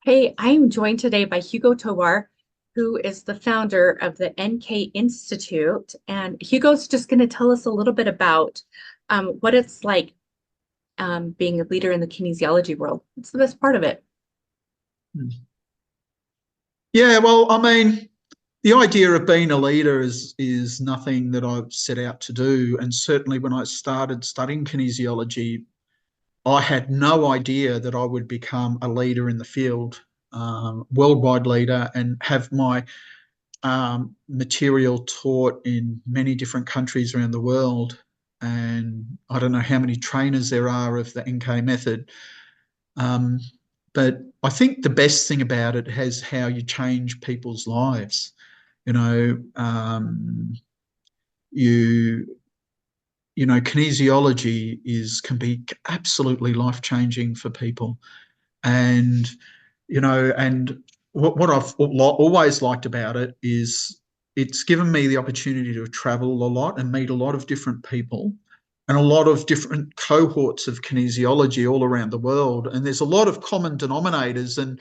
Hey, I'm joined today by Hugo Tovar, who is the founder of the NK Institute. And Hugo's just going to tell us a little bit about what it's like being a leader in the kinesiology world. What's the best part of it? Yeah, well, I mean, the idea of being a leader is nothing that I've set out to do. And certainly when I started studying kinesiology, I had no idea that I would become a leader in the field, worldwide leader, and have my material taught in many different countries around the world. And I don't know how many trainers there are of the NK method. Um, but I think the best thing about it is how you change people's lives. You know, you kinesiology is can be absolutely life changing for people, and and what I've always liked about it is it's given me the opportunity to travel a lot and meet a lot of different people and a lot of different cohorts of kinesiology all around the world. And there's a lot of common denominators. And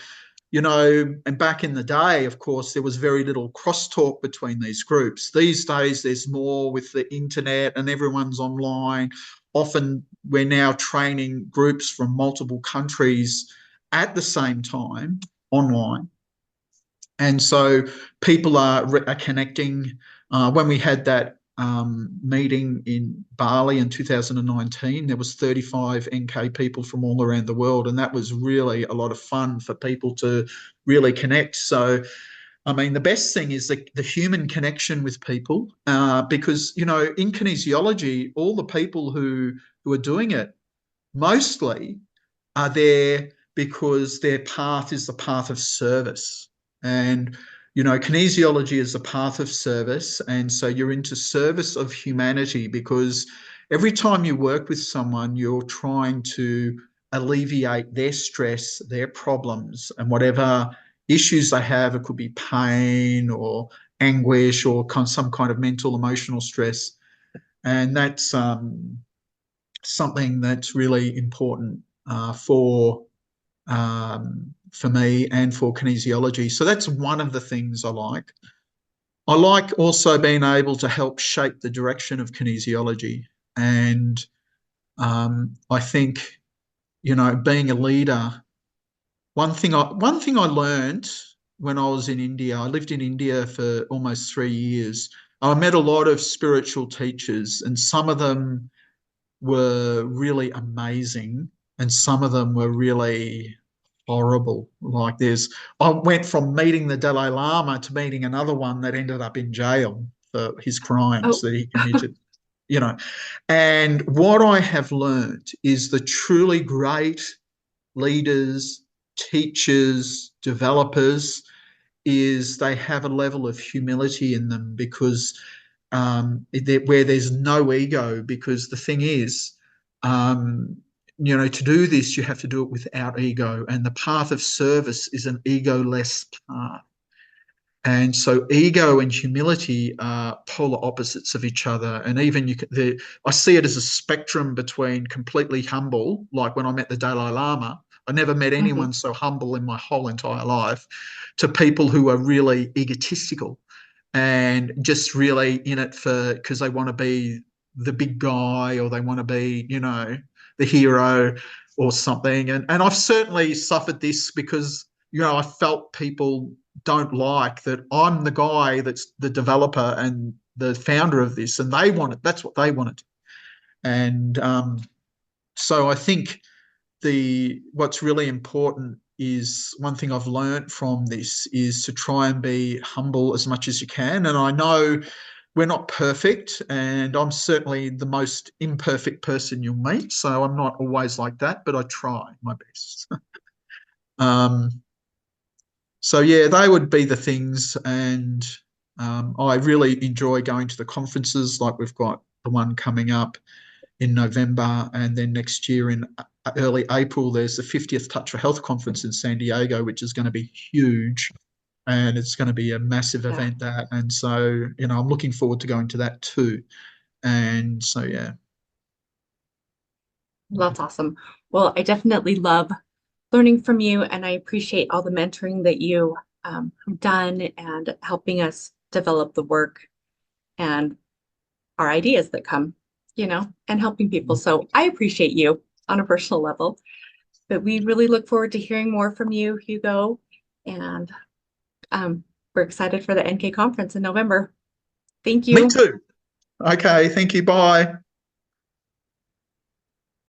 back in the day, of course, there was very little crosstalk between these groups. These days, there's more with the internet and everyone's online. Often, we're now training groups from multiple countries at the same time online. And so people are connecting. When we had that meeting in Bali in 2019, there was 35 NK people from all around the world, and that was really a lot of fun for people to really connect. So, I mean, the best thing is the human connection with people, because in kinesiology, all the people who are doing it mostly are there because their path is the path of service. And, kinesiology is the path of service. And so you're into service of humanity because every time you work with someone, you're trying to alleviate their stress, their problems, and whatever issues they have. It could be pain or anguish or some kind of mental, emotional stress. And that's something that's really important for me and for kinesiology. So that's one of the things I like. I like also being able to help shape the direction of kinesiology, and I think being a leader. One thing I learned when I was in India. I lived in India for almost 3 years. I met a lot of spiritual teachers, and some of them were really amazing, and some of them were really horrible. I went from meeting the Dalai Lama to meeting another one that ended up in jail for his crimes Oh, that he committed. You know, and what I have learned is the truly great leaders, teachers, developers is they have a level of humility in them because where there's no ego. Because the thing is, um, to do this, you have to do it without ego, and the path of service is an ego-less path. And so, ego and humility are polar opposites of each other. And even I see it as a spectrum between completely humble, like when I met the Dalai Lama. I never met mhm. anyone so humble in my whole entire life, to people who are really egotistical and just really in it for because they want to be the big guy, or they want to be, the hero or something. And I've certainly suffered this because, I felt people don't like that I'm the guy that's the developer and the founder of this, and they want it. That's what they wanted. And so I think the what's really important is one thing I've learned from this is to try and be humble as much as you can. And I know we're not perfect, and I'm certainly the most imperfect person you'll meet. So I'm not always like that, but I try my best. um, so yeah, they would be the things. And I really enjoy going to the conferences. Like we've got the one coming up in November, and then next year in early April, there's the 50th Touch for Health conference in San Diego, which is going to be huge, and it's going to be a massive Yeah, event. And so I'm looking forward to going to that too. And so yeah. that's awesome. Well, I definitely love learning from you, and I appreciate all the mentoring that you have done and helping us develop the work and our ideas that come, and helping people. So I appreciate you on a personal level, but we really look forward to hearing more from you, Hugo. And we're excited for the NK conference in November. Thank Me you. too. Okay, thank you. Bye.